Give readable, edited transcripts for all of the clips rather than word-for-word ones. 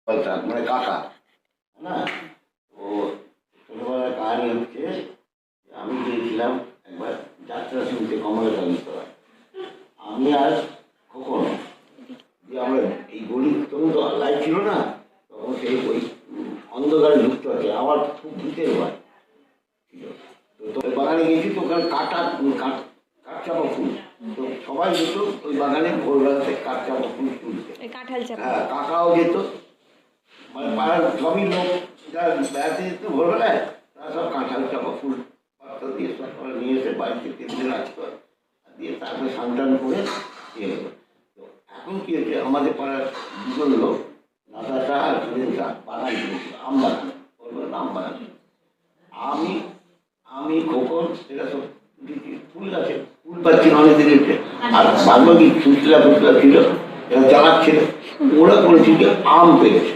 মানে কাকা না। তো ছোটবেলার কাহিনী হচ্ছে আমি গিয়েছিলাম একবার যাত্রা শুনতে কমলাকান্তরা, আমি আর কখন যে আমরা এই গলি তখন তো লাইট ছিল না, তখন সেই ওই অন্ধকারে ঢুকতে হচ্ছে, আমার খুব ভূতের ভয় ছিল। তো বাগানে গেছি, তো ওখানে কাঠচাপা ফুল, তো সবাই যেত ওই বাগানে ভোরবেলাতে কাঠচাপা ফুল তুলতে। হ্যাঁ, কাকাও যেত, মানে পাড়ার সবই লোক যারা বেড়াতে যেত ভোরবেলায়, তারা সব কাঁঠাল চাপা ফুল পাতা দিয়ে সব নিয়ে এসে বাড়িতে টেবিলে রাখতো, দিয়ে তারপরে সান্তান করে ইয়ে হতো। তো এখন কি হচ্ছে, আমাদের পাড়ার দুজন লোক নাদাটা আর সুরেন্দ্রা বাগান কিনেছিল, আম বাগান, আম বাগান। আমি খোকন এরা সব ফুল গাছে ফুল পাচ্ছিল অনেকদিন উঠে, আর বাদবাকি ফুসলা ছিল এরা চালাচ্ছিল। ওরা করেছিল যে আম পেয়েছে,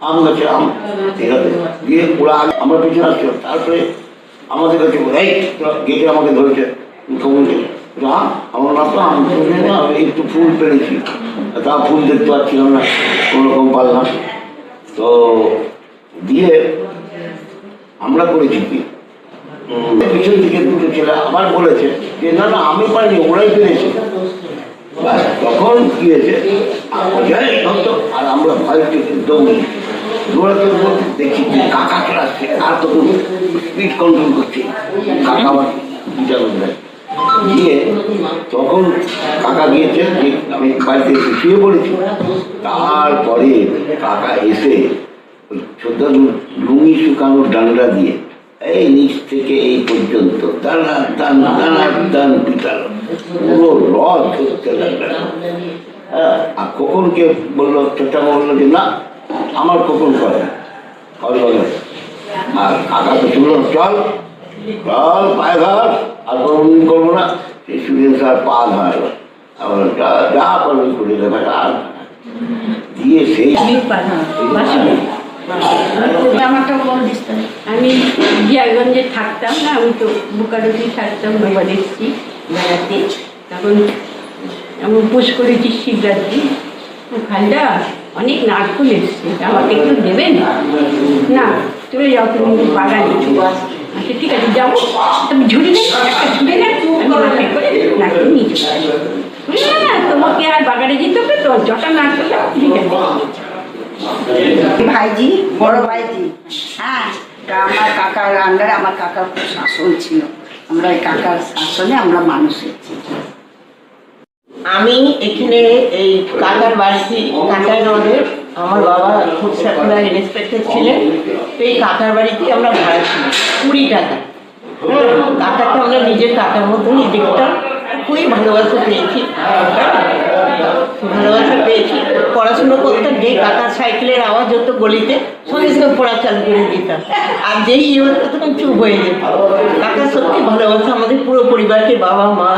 আম গাছে আম দিয়ে ওরা আমরা পিছনে আসছিল। তারপরে আমাদের কাছে এই গেটে আমাকে ধরেছে, খবর আমার বাপা আম তুলে না, একটু ফুল পেরেছি, তা ফুল দেখতে পাচ্ছিলাম না, কোনোরকম পারলাম। তো দিয়ে আমরা করেছি কি, পিছন দিকে দুটো ছেলে আবার বলেছে যে না না আমি পারিনি, ওরাই পেরেছে। তখন কি হয়েছে, আর আমরা ভয় দৌড়ি দৌড়াতে দেখি যে কাকা চলে আসছে, আর তখন স্পিড কন্ট্রোল করছে কাকা, আবার গিয়ে তখন কাকা গিয়েছে যে আমি বাড়িতে এসে শুয়ে পড়েছি। তারপরে কাকা এসে ওই ছোট লুঙ্গি শুকানোর ডান্ডা দিয়ে এই নিচ থেকে এই পর্যন্ত দানা দান দানা দান পিটালো, পুরো রথ ধরতে লাগলো। হ্যাঁ, আর খোকনকে বললো, ছোটা বললো যে না আমার খোকন করে আর কাকা তো শুনলো চল চল পায়ে ধর, আর কোনোদিন করবো না। সেই সুরেন্দ্র স্যার পা ধরালো, আবার যা পারবি করে দেবে। আর দিয়ে সেই আমি জিয়াগঞ্জে থাকতাম না, আমি তো বুকারোতেই থাকতাম, বাবার এসেছি বেড়াতে। তখন আমি উপোস করেছি শিবরাত্রি, ওখানটা অনেক নারকোল এসছে, আমাকে একটু দেবেন না? চলে যাও তুমি বাগানে। আচ্ছা ঠিক আছে যাবো, তুমি ঝুড়ি নেই, একটা ঝুড়ি নেই, আমি মাথায় করে নারকেল নিয়ে চলে বুঝলে না, তোমাকে আর বাগানে যেতে হবে তো, যটা নারকেল ঠিক আছে। ভাইজি, বড় ভাইজি, হ্যাঁ, আমার কাকার আন্ডারে আমার কাকার খুব শাসন ছিল, আমরা এই কাকার শাসনে আমরা মানুষ হয়েছি। আমি এখানে এই কাকার বাড়িতে কাকার রোডে আমার বাবা ফুড সাপ্লাই ইন্সপেক্টর ছিলেন, তো এই কাকার বাড়িতে আমরা ভাড়া ছিলাম 20 টাকা। কাকাকে আমরা নিজের কাকার মতনই দেখতাম, খুবই ভালোবাসা পেয়েছি, পড়াশুনো করতাম। যে কাকার সাইকেলের আওয়াজ হতো গলিতে, সঙ্গে সঙ্গে পড়া চালু করে দিতাম, আর যেই ইয়ে হতো তখন চুপ হয়ে যেত। কাকা সত্যি ভালোবাসা আমাদের পুরো পরিবারকে, বাবা মা,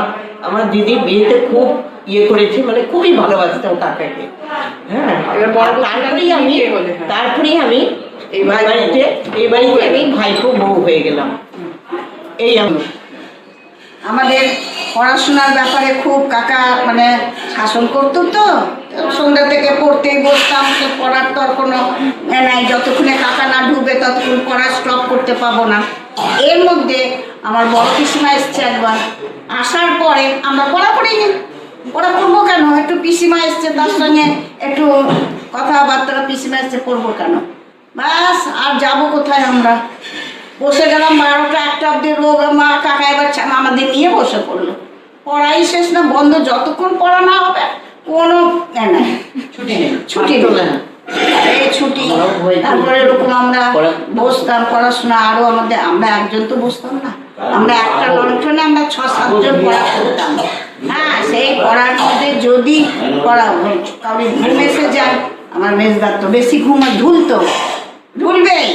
আমার দিদির বিয়েতে খুব ইয়ে করেছে, মানে খুবই ভালোবাসতাম কাকাকে। হ্যাঁ, তারপরেই আমি এই বাড়িতে আমি ভাইপো বউ হয়ে গেলাম। এই আমাদের পড়াশোনার ব্যাপারে খুব কাকা মানে শাসন করতো, তো সন্ধ্যা থেকে পড়তেই বসতাম, পড়ার তো আর কোনো নাই, যতক্ষণে কাকা না ঢুকবে ততক্ষণ পড়া স্টপ করতে পাবো না। এর মধ্যে আমার বড় পিসিমা এসছে একবার, আসার পরে আমরা পড়া পড়িনি, পড়া পড়বো কেন, একটু পিসিমা এসছে তার সঙ্গে একটু কথাবার্তা, পিসিমা এসছে পড়বো কেন, ব্যাস আর যাবো কোথায়। আমরা বসে গেলাম 12টা 1টা অব্দি, রোগ মা কাকা এবার আমাদের নিয়ে বসে পড়লো, পড়াই শেষ না বন্ধ, যতক্ষণ পড়া না হবে কোনো নাই, ছুটি এই ছুটি। তারপরে এরকম আমরা বসতাম পড়াশোনা, আরো আমাদের আমরা একজন তো বসতাম না, আমরা একটা লণ্ঠনে আমরা 6-7 জন পড়া করতাম। হ্যাঁ, সেই পড়ার মধ্যে যদি পড়া কাউরি ঘুম এসে যায়, আমার মেজদার তো বেশি ঘুম ঢুলবেই।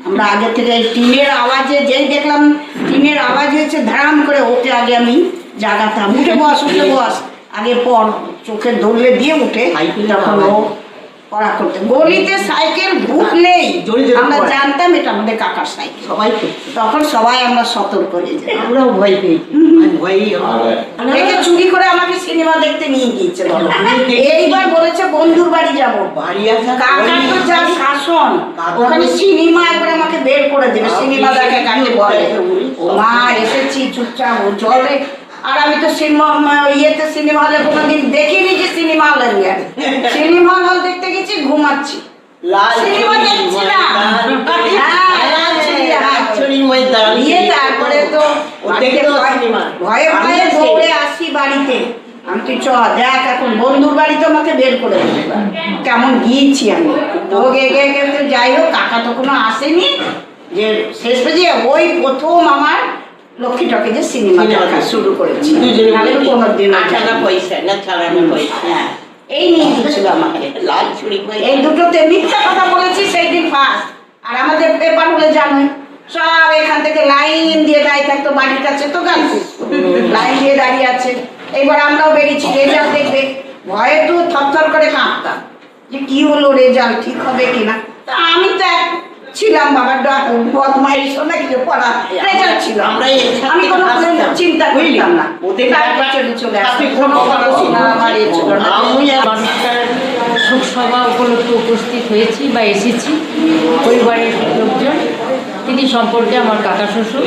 আমরা আগে থেকে টিনের আওয়াজে, যেই দেখলাম টিনের আওয়াজ হয়েছে ধারাম করে, ওকে আগে আমি জাগাতাম, উঠে বস আগে পড়, চোখে ধরলে দিয়ে উঠে, তখন ও পড়া করতে। গলিতে সাইকেল ঢুকলেই জোরে জোরে আমরা পড়ে। জানতাম এটা আমাদের কাকার সাইকেল। সবাই করছে। তখন সবাই আমরা সতর্ক হয়ে যাই। আমরাও ভয় পেয়েছি, ভয়ই একে চুরি করে আমাকে সিনেমা দেখতে নিয়ে গিয়েছে বলো। এইবার বলেছে বন্ধুর বাড়ি যাব। বাড়ি আসা কাকার তো যা শাসন, ওখানে সিনেমা একবার আমাকে বের করে দেবে। সিনেমা দেখে কাকে বলে, ও মা এসেছি চুপচাপ ও চলে। আর আমি তো সিনেমা সিনেমা হলে কোনোদিন দেখিনি যে সিনেমা হলে গিয়ে। সিনেমা হল দেখতে গেছি, ঘুমাচ্ছি। লাল সিনেমা দেখছিলাম। হ্যাঁ, লাল ছড়ি ময়দান দিয়ে তারপরে তো দেখতে সিনেমা ভয়ে ভয়ে দৌড়ে আসি বাড়িতে। আমি তুই চ দেখ এখন বন্ধুর বাড়িতে আমাকে বের করে দেবে। কেমন গিয়েছি আমি তো গে যাই হোক, কাকা তো কোনো আসেনি। যে শেষ পেজে ওই প্রথম আমার লক্ষ্মী টকিজে সিনেমা দেখা শুরু করেছি। নাহলে কোনোদিন আঠানা পয়সা না ছাড়ানো পয়সা। হ্যাঁ, এই নিয়ে দিচ্ছিল আমাকে। লাল ছড়ি এই দুটোতে মিথ্যা কথা বলেছি সেই দিন ফার্স্ট। আর আমাদের পেপার হলে জানোই সব এখান থেকে লাইন দিয়ে দাঁড়িয়ে থাকতো, বাড়ির কাছে তো গার্লস লাইন দিয়ে দাঁড়িয়ে আছে। এইবার আমরাও বেরিয়েছি রেজাল্ট দেখবে, ভয়ে তো থরথর করে কাঁপতাম যে কি হলো, রেজাল্ট ঠিক হবে কিনা। তা আমি তো ছিলাম বাবার বদমাইশ না কিছু পড়া রেজাল্ট ছিল, আমি কোনো চিন্তা করতাম না। ওদের মানুষটার শোকসভা উপলক্ষে উপস্থিত হয়েছি বা এসেছি। পরিবারের লোকজন, তিনি সম্পর্কে আমার কাকা শ্বশুর,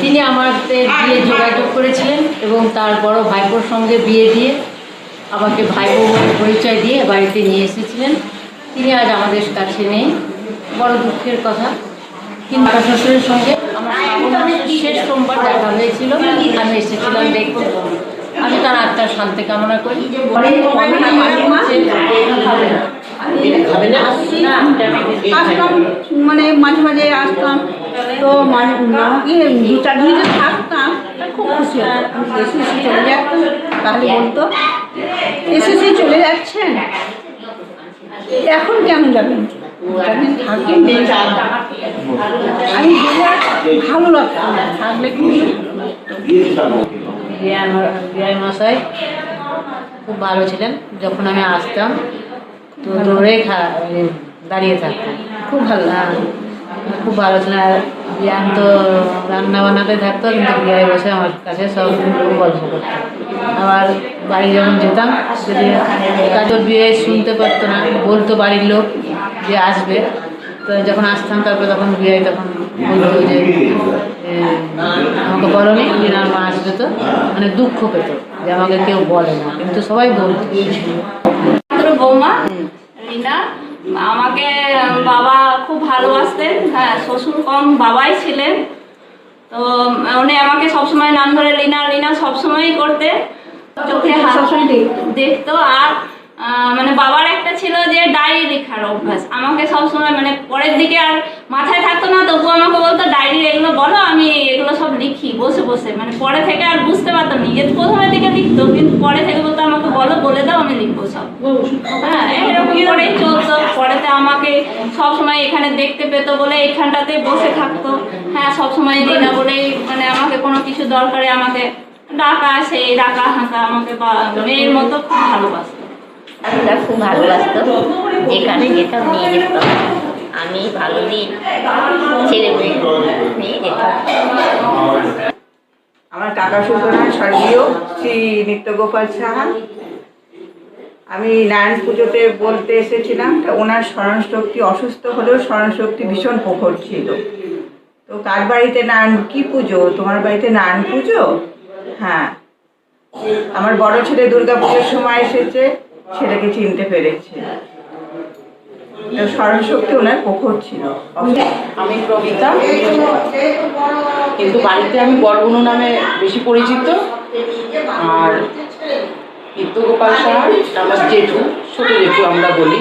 তিনি আমাদের বিয়ে যোগাযোগ করেছিলেন এবং তার বড় ভাইপোর সঙ্গে বিয়ে দিয়ে আমাকে ভাইপো পরিচয় দিয়ে বাড়িতে নিয়ে এসেছিলেন। তিনি আজ আমাদের কাছে নেই, বড় দুঃখের কথা। কিন্তু কাকা শ্বশুরের সঙ্গে আমার শ্রাবণ মাসের শেষ সোমবার দেখা হয়েছিল, আমি এসেছিলাম দেখতে। আমি তার আত্মার শান্তি কামনা করি। আসতাম, মানে মাঝে মাঝে আসতাম, তো আমাকে 2-4 দিন যে থাকতাম খুব খুশি হতো। আমি এসএসসি চলে যেতাম, তাহলে বলতো এসএসসি চলে যাচ্ছেন, এখন কেন যাবেন, 2-4 দিন থাকেন। আমি গেলে ভালো লাগতো, থাকলে কিন্তু বিআই মশাই খুব ভালো ছিলেন। যখন আমি আসতাম তো দৌড়ে দাঁড়িয়ে থাকতাম, খুব ভালো খুব ভালো ছিলেন। আর বিয়ান তো রান্না বান্নাতে থাকতো, কিন্তু বিয়ে বসে আমার কাছে সব গল্প করতো। আবার বাড়ি যখন যেতাম, যদি কাজের বিয়ে শুনতে পারতো না, বলতো বাড়ির লোক যে আসবে, তো যখন আসতাম তারপরে তখন বিয়ে তখন বলতো যে আমাকে বলনি যে না মা আসবে, তো মানে দুঃখ পেত যে আমাকে কেউ বলে না, কিন্তু সবাই বলতো। বৌমা রিনা, আমাকে বাবা খুব ভালোবাসতেন। হ্যাঁ, শ্বশুর কম বাবাই ছিলেন। তো উনি আমাকে সবসময় নাম ধরে রিনা রিনা সবসময়ই করতে, চোখে সবসময় দেখতো। আর মানে বাবার একটা ছিল যে ডায়েরি লেখার অভ্যাস, আমাকে সবসময় মানে পরের দিকে আর মাথায় থাকতো না, তবু আমাকে বলতো ডায়েরি এগুলো বলো, আমি এগুলো সব লিখি বসে বসে। মানে পরে থেকে আর বুঝতে পারতাম, নিজের প্রথমের দিকে লিখতো, কিন্তু পরে থেকে বলতো আমাকে বলো, বলে দাও, আমি লিখবো সব। হ্যাঁ, এরকম করেই চলতো। পরেতে আমাকে সবসময় এখানে দেখতে পেতো বলে এইখানটাতে বসে থাকতো। হ্যাঁ, সবসময় দিনা বলেই মানে আমাকে কোনো কিছু দরকারে আমাকে ডাকা, সেই ডাকা হাঁকা আমাকে মেয়ের মতো খুব ভালোবাসতো। আমরা খুব ভালোবাসতো, যেখানে যেতাম নিয়ে যেত। আমি ভালো দিন ছেলে মেয়ে নিয়ে যেতাম। আমার কাকা শ্বশুর স্বর্গীয় শ্রী নিত্যগোপাল সাহা। আমি নারায়ণ পুজোতে বলতে এসেছিলাম, তা ওনার স্মরণশক্তি অসুস্থ হলেও স্মরণশক্তি ভীষণ প্রখর ছিল। তো কার বাড়িতে নারায়ণ, কি পুজো, তোমার বাড়িতে নারায়ণ পুজো? হ্যাঁ, আমার বড় ছেলে দুর্গা পুজোর সময় এসেছে, ছেলেকে চিনতে পেরেছে। তো স্মরণশক্তি ওনার প্রখর ছিল। আমি প্রবিতা, কিন্তু বাড়িতে আমি বড়বনু নামে বেশি পরিচিত। আর নিত্যগোপাল সাহা আমার জেঠু, ছোট জেঠু আমরা বলি।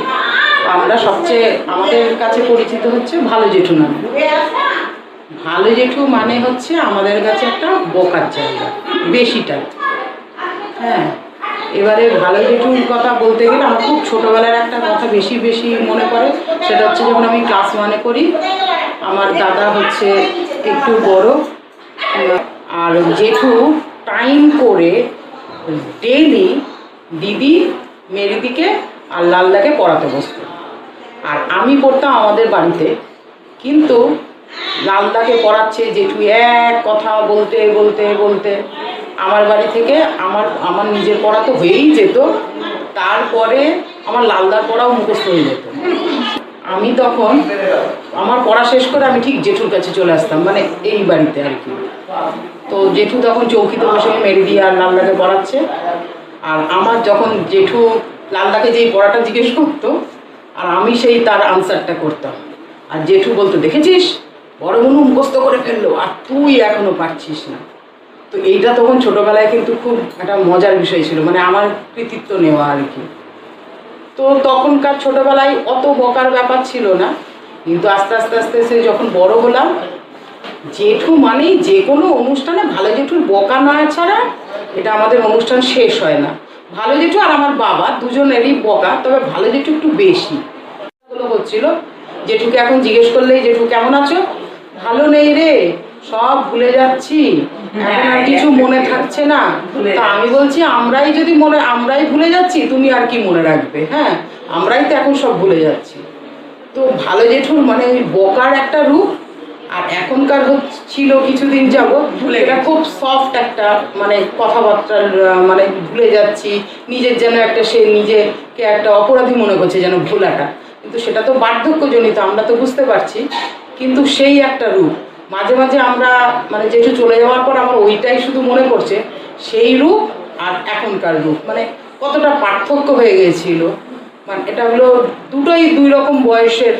আমরা সবচেয়ে আমাদের কাছে পরিচিত হচ্ছে ভালো জেঠু নামে। ভালো জেঠু মানে হচ্ছে আমাদের কাছে একটা বোকার জায়গা, বেশিটা। হ্যাঁ, এবারে ভালো জেঠুর কথা বলতে গেলে আমার খুব ছোটোবেলার একটা কথা বেশি বেশি মনে পড়ে। সেটা হচ্ছে যখন আমি ক্লাস 1-এ পড়ি, আমার দাদা হচ্ছে একটু বড়, আর জেঠু টাইম করে ডেইলি দিদি মেরিদিকে আর লালদাকে পড়াতে বসতো। আর আমি পড়তাম আমাদের বাড়িতে, কিন্তু লালদাকে পড়াচ্ছে জেঠু এক কথা বলতে বলতে বলতে আমার বাড়ি থেকে আমার নিজের পড়া তো হয়েই যেত, তারপরে আমার লালদার পড়াও মুখস্থ হয়ে যেত। আমি তখন আমার পড়া শেষ করে আমি ঠিক জেঠুর কাছে চলে আসতাম, মানে এই বাড়িতে আর কি। তো জেঠু তখন চৌকিতে বসে মেরিদি আর লালদাকে পড়াচ্ছে, আর আমার যখন জেঠু লালদাকে যেই পড়াটা জিজ্ঞেস করতো আর আমি সেই তার আনসারটা করতাম, আর জেঠু বলতো দেখেছিস বড় মনু মুখস্থ করে ফেললো আর তুই এখনো পারছিস না। তো এইটা তখন ছোটবেলায় কিন্তু খুব একটা মজার বিষয় ছিল, মানে আমার কৃতিত্ব নেওয়া আর কি। তো তখনকার ছোটবেলায় অত বকার ব্যাপার ছিল না, কিন্তু আস্তে আস্তে আস্তে সে যখন বড় হলাম, জেঠু মানেই যে কোনো অনুষ্ঠানে ভালো জেঠুর বকা না ছাড়া এটা আমাদের অনুষ্ঠান শেষ হয় না। ভালো জেঠু আর আমার বাবা দুজনেরই বকা, তবে ভালো জেঠু একটু বেশি হচ্ছিল। জেঠুকে এখন জিজ্ঞেস করলেই জেঠু কেমন আছো, ভালো নেই রে, সব ভুলে যাচ্ছি, এখন আর কিছু মনে থাকছে না। তা আমি বলছি আমরাই ভুলে যাচ্ছি, তুমি আর কি মনে রাখবে, হ্যাঁ আমরাই তো এখন সব ভুলে যাচ্ছি। তো ভালো জেঠুর মানে ওই বকার একটা রূপ, আর এখনকার ছিল কিছুদিন যাবত এটা খুব সফট একটা মানে কথাবার্তার, মানে ভুলে যাচ্ছি নিজের যেন একটা, সে নিজেকে একটা অপরাধী মনে করছে যেন ভোলাটা, কিন্তু সেটা তো বার্ধক্যজনিত, আমরা তো বুঝতে পারছি, কিন্তু সেই একটা রূপ মাঝে মাঝে আমরা মানে জেঠু চলে যাওয়ার পর আমার ওইটাই শুধু মনে পড়ছে, সেই রূপ আর এখনকার রূপ মানে কতটা পার্থক্য হয়ে গিয়েছিল। মানে এটা হলো দুটোই দুই রকম বয়সের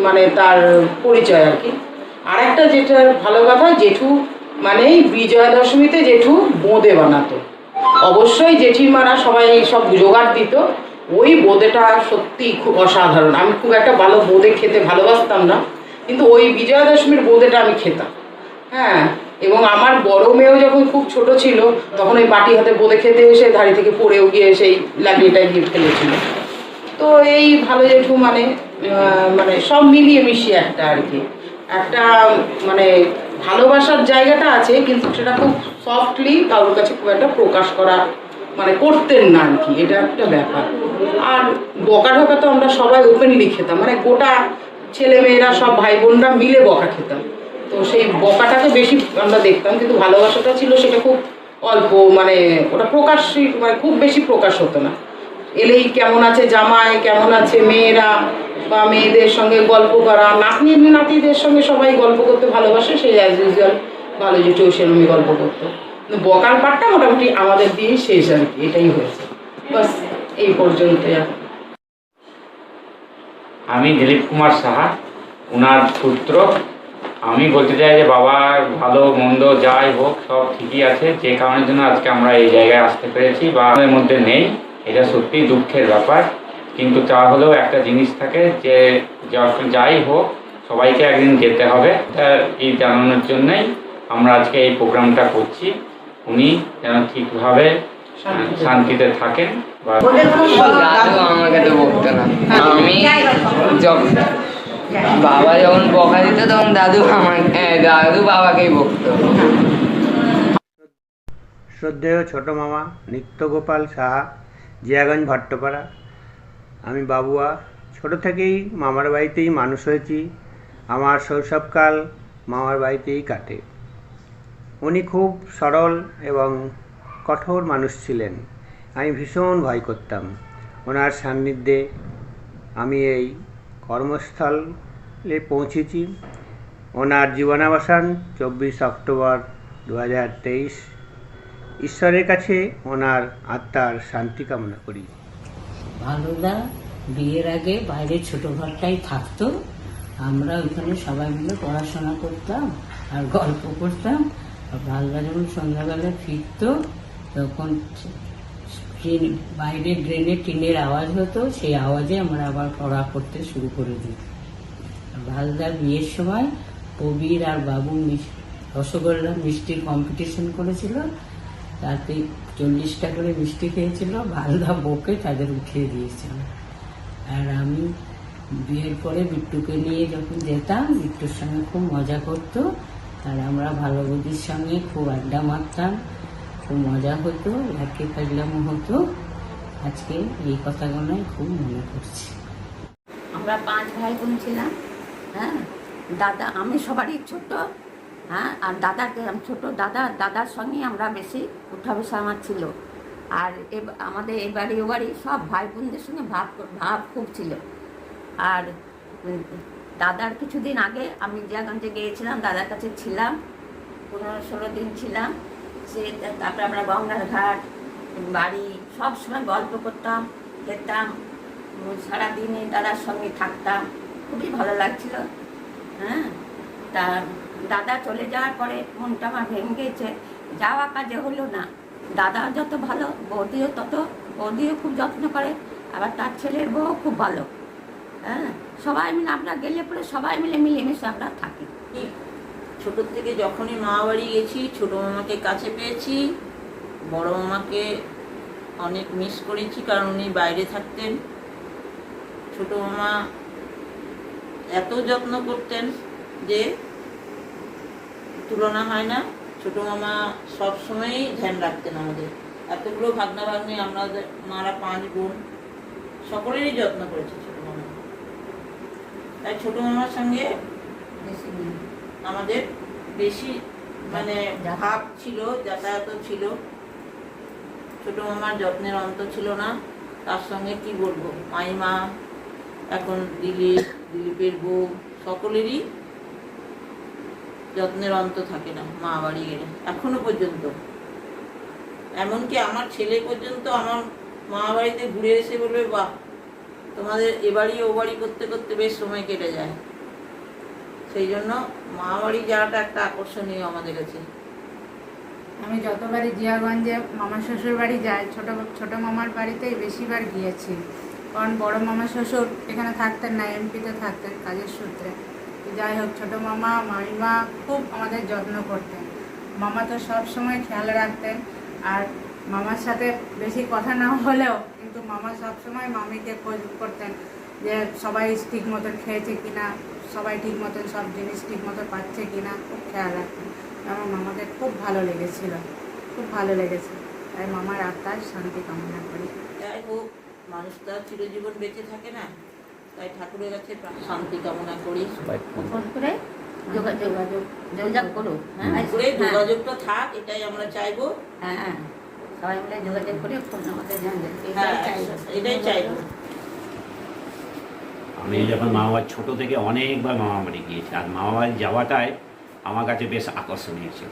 মানে তার পরিচয় আর কি। আর একটা যেটা ভালো কথা, জেঠু মানে বিজয়া দশমীতে জেঠু বোঁদে বানাতো, অবশ্যই জেঠিমারা সবাই সব জোগাড় দিত, ওই বোঁদেটা সত্যি খুব অসাধারণ। আমি খুব একটা ভালো বোঁদে খেতে ভালোবাসতাম না, কিন্তু ওই বিজয়া দশমীর বোঁদেটা আমি খেতাম, হ্যাঁ। এবং আমার বড় মেয়েও যখন খুব ছোট ছিল তখন ওই বাটি হাতে বোঁদে খেতে এসে ধাড়ি থেকে পড়েও গিয়ে সেই লাগিয়েটা গিয়ে ফেলেছিল। তো এই ভালো জেঠু মানে মানে সব মিলিয়ে মিশিয়ে একটা আর কি, একটা মানে ভালোবাসার জায়গাটা আছে, কিন্তু সেটা খুব সফটলি কারোর কাছে খুব একটা প্রকাশ করা মানে করতেন না আর কি, এটা একটা ব্যাপার। আর বকা ঢকা তো আমরা সবাই ওপেনলি খেতাম, মানে গোটা ছেলে মেয়েরা সব ভাই বোনরা মিলে বকা খেতাম। তো সেই বকাটাকে বেশি আমরা দেখতাম, কিন্তু ভালোবাসাটা ছিল সেটা খুব অল্প, মানে ওটা প্রকাশ মানে খুব বেশি প্রকাশ হতো না। এলেই কেমন আছে জামাই, কেমন আছে মেয়েরা, বা মেয়েদের সঙ্গে গল্প করা, নাতনি নাতিদের সঙ্গে সবাই গল্প করতে ভালোবাসে, সেই অ্যাজ ইউজুয়াল ভালো জেঠু সেরকমই গল্প করতো। কিন্তু বকার পাটটা মোটামুটি আমাদের দিয়েই শেষ আর কি, এটাই হয়েছে, বাস এই পর্যন্তই। আমি দিলীপ কুমার সাহা, ওনার পুত্র। আমি বলতে চাই যে বাবার ভালো মন্দ যাই হোক সব ঠিকই আছে, যে কারণের জন্য আজকে আমরা এই জায়গায় আসতে পেরেছি বা আমাদের মধ্যে নেই, এটা সত্যিই দুঃখের ব্যাপার। কিন্তু তা হলেও একটা জিনিস থাকে যে যখন যাই হোক সবাইকে একদিন যেতে হবে, এই জানানোর জন্যই আমরা আজকে এই প্রোগ্রামটা করছি। উনি যেন ঠিকভাবে শান্তিতে থাকেন। বা দাদু আমাকে তো বকতো না, আমি বাবা যখন বকা দিত তখন দাদু বাবাকেই বকতো। শ্রদ্ধেয় ছোট মামা নিত্যগোপাল সাহা, জিয়াগঞ্জ ভট্টপাড়া। আমি বাবুয়া, ছোট থেকেই মামার বাড়িতেই মানুষ হয়েছি, আমার শৈশবকাল মামার বাড়িতেই কাটে। উনি খুব সরল এবং কঠোর মানুষ ছিলেন, আমি ভীষণ ভয় করতাম ওনার সান্নিধ্যে। আমি এই কর্মস্থলে পৌঁছেছি। ওনার জীবনাবসান 24 অক্টোবর 2023। ঈশ্বরের কাছে ওনার আত্মার শান্তি কামনা করি। ভালোদা বিয়ের আগে বাইরে ছোট ঘরটাই থাকতো, আমরা ওইখানে সবাই মিলে পড়াশোনা করতাম আর গল্প করতাম। আর ভালোদা যখন সন্ধ্যাবেলা ফিরতো তখন বাইরে ড্রেনে টিনের আওয়াজ হতো, সেই আওয়াজে আমরা আবার পড়া করতে শুরু করে দিই। ভালোদার বিয়ের সময় কবির আর বাবু রসগোল্লা মিষ্টির কম্পিটিশন করেছিল, তাতে 40টা করে মিষ্টি খেয়েছিল, ভালোদা বকে তাদের উঠিয়ে দিয়েছিল। আর আমি বিয়ের পরে বিট্টুকে নিয়ে যখন যেতাম, বিট্টুর সঙ্গে খুব মজা করতো, আর আমরা ভালো বৌদির সঙ্গে খুব আড্ডা মারতাম, খুব মজা হতো, লাকি ফাজলামো হতো। আজকে এই কথাগুলোই খুব মনে পড়ছে। আমরা 5 ভাই বোন ছিলাম। হ্যাঁ, দাদা, আমি সবারই ছোট। হ্যাঁ, আর দাদাকে আমি ছোট, দাদার সঙ্গে আমরা বেশি উঠা বসা আমার ছিল। আর আমাদের এ বাড়ি ও বাড়ি সব ভাই বোনদের সঙ্গে ভাব খুব ছিল। আর দাদার কিছুদিন আগে আমি জিয়াগঞ্জে গিয়েছিলাম, দাদার কাছে ছিলাম, 15-16 দিন ছিলাম। তারপরে আমরা গঙ্গার ঘাট বাড়ি সব সময় গল্প করতাম, খেতাম, সারাদিনে দাদার সঙ্গে থাকতাম, খুবই ভালো লাগছিল। হ্যাঁ, তা দাদা চলে যাওয়ার পরে মনটা আমার ভেঙে গেছে, যাওয়া কাজে হলো না। দাদা যত ভালো, বৌদিও খুব যত্ন করে, আবার তার ছেলের বউ খুব ভালো। হ্যাঁ, সবাই মিলে আমরা গেলে পরে সবাই মিলে মিলেমিশে আমরা থাকি। ছোটোর থেকে যখনই মামা বাড়ি গেছি, ছোটো মামাকে কাছে পেয়েছি, বড় মামাকে অনেক মিস করেছি, কারণ উনি বাইরে থাকতেন। ছোটো মামা এত যত্ন করতেন যে তুলনা হয় না। ছোটো মামা সবসময়ই ধ্যান রাখতেন আমাদের। এতগুলো ভাগনা ভাগ্নি, আমাদের মারা 5 বোন, সকলেরই যত্ন করেছে ছোটো মামা। তাই ছোটো মামার সঙ্গে আমাদের বেশি মানে ভাব ছিল, যাতায়াত ছিল। ছোট মামার যত্নের অন্ত ছিল না। তার সঙ্গে কি বলবো, মাইমা, এখন দিলীপের বউ, সকলেরই যত্নের অন্ত থাকে না মা বাড়ি গেলে, এখনো পর্যন্ত। এমনকি আমার ছেলে পর্যন্ত আমার মা বাড়িতে ঘুরে এসে বলবে, বাহ, তোমাদের এ বাড়ি ও বাড়ি করতে করতে বেশ সময় কেটে যায়। সেই জন্য মা বাড়ি যাওয়াটা একটা আকর্ষণীয় আমাদের কাছে। আমি যতবারই জিয়াগঞ্জে মামা শ্বশুর বাড়ি যাই, ছোট মামার বাড়িতেই বেশিবার গিয়েছি। কারণ বড় মামা শ্বশুর এখানে থাকতেন না, এমপিতে থাকতেন কাজের সূত্রে। যাই হোক, ছোটো মামা মামিমা খুব আমাদের যত্ন করতেন। মামা তো সব সময় খেয়াল রাখতেন। আর মামার সাথে বেশি কথা না হলেও কিন্তু মামা সব সময় মামিকে খোঁজ করতেন যে সবাই ঠিক মতন খেয়েছে কিনা, সবাই ঠিক মতন সব জিনিস ঠিক মতো পাচ্ছে কিনা, খুব খেয়াল রাখতেন। আমার মামাকে খুব ভালো লেগেছিল, খুব ভালো লেগেছে। তাই মামার আত্মার শান্তি কামনা করি। যাই হোক, মানুষ তো আর চিরজীবন বেঁচে থাকে না, তাই ঠাকুরের কাছে শান্তি কামনা করি। ফোন করে যোগাযোগ করো। হ্যাঁ, যোগাযোগটা থাক, এটাই আমরা চাইবো। হ্যাঁ, সবাই মিলে যোগাযোগ করে ফোন আমাদের জানবেন, এটাই চাইবো। আমি যখন মামাবাড়ি ছোটো থেকে অনেকবার মামা বাড়ি গিয়েছি, আর মামা বাড়ি যাওয়াটাই আমার কাছে বেশ আকর্ষণীয় ছিল।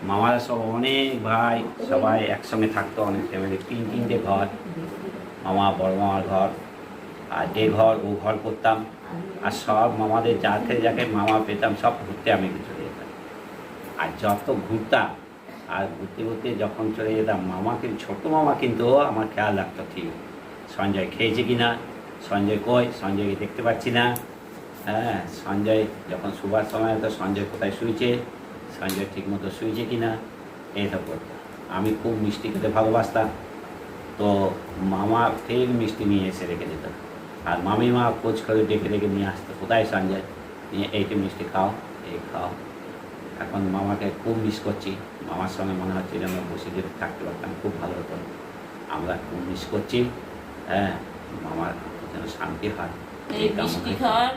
মামারা সব অনেক ভাই সবাই একসঙ্গে থাকতো, অনেক ফ্যামিলি, 3-3টে ঘর, মামা, বড় মামার ঘর, আর যে ঘর ও ঘর করতাম। আর সব মামাদের যাকে মামা পেতাম সব ঘুরতে আমি চলে যেতাম। আর যত ঘুরতাম আর ঘুরতে ঘুরতে যখন চলে যেতাম, ছোটো মামা কিন্তু আমার খেয়াল রাখতো ঠিক, সঞ্জয় খেয়েছে কি না, সঞ্জয় কই, সঞ্জয়কে দেখতে পাচ্ছি না। হ্যাঁ, সঞ্জয় যখন শোবার সময় হতো, সঞ্জয় কোথায় শুয়েছে, সঞ্জয় ঠিক মতো শুয়েছে কি না, এইসব করতো। আমি খুব মিষ্টি খেতে ভালোবাসতাম, তো মামা ফের মিষ্টি নিয়ে এসে রেখে দিত। আর মামিমা খোঁজ করে ডেকে ডেকে নিয়ে আসতো, কোথায় সঞ্জয়, নিয়ে এইটা মিষ্টি খাও, এই খাও। এখন মামাকে খুব মিস করছি। মামার সঙ্গে মনে হচ্ছে যেন বসে যদি থাকতে পারতাম, খুব ভালো হতো। আমরা খুব মিস করছি। হ্যাঁ, মামার যেন শান্তি হয়। এই মিষ্টি খাওয়ার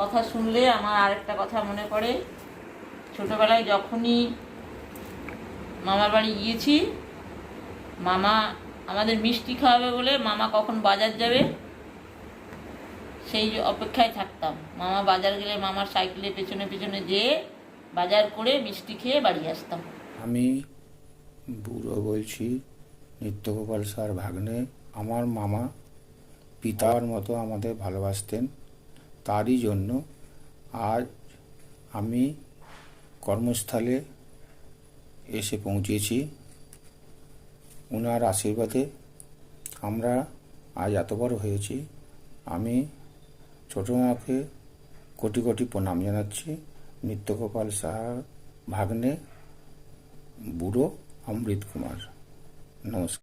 কথা শুনলে আমার আরেকটা কথা মনে পড়ে। ছোটোবেলায় যখনই মামার বাড়ি গিয়েছি, মামা আমাদের মিষ্টি খাওয়াবে বলে মামা কখন বাজার যাবে সেই অপেক্ষায় থাকতাম। মামা বাজার গেলে মামার সাইকেলের পেছনে পেছনে যেয়ে বাজার করে মিষ্টি খেয়ে বাড়ি আসতাম। আমি বুড়ো বলছি, নিত্যগোপাল স্যার ভাগ্নে। আমার মামা পিতার মতো আমাদের ভালোবাসতেন, তারই জন্য আজ আমি কর্মস্থলে এসে পৌঁছেছি। ওনার আশীর্বাদে আমরা আজ এত বড় হয়েছি। আমি ছোটো মাকে কোটি কোটি প্রণাম জানাচ্ছি। নিত্যগোপাল সাহা ভাগ্নে, বুড়ো অমৃত কুমার। নমস্কার।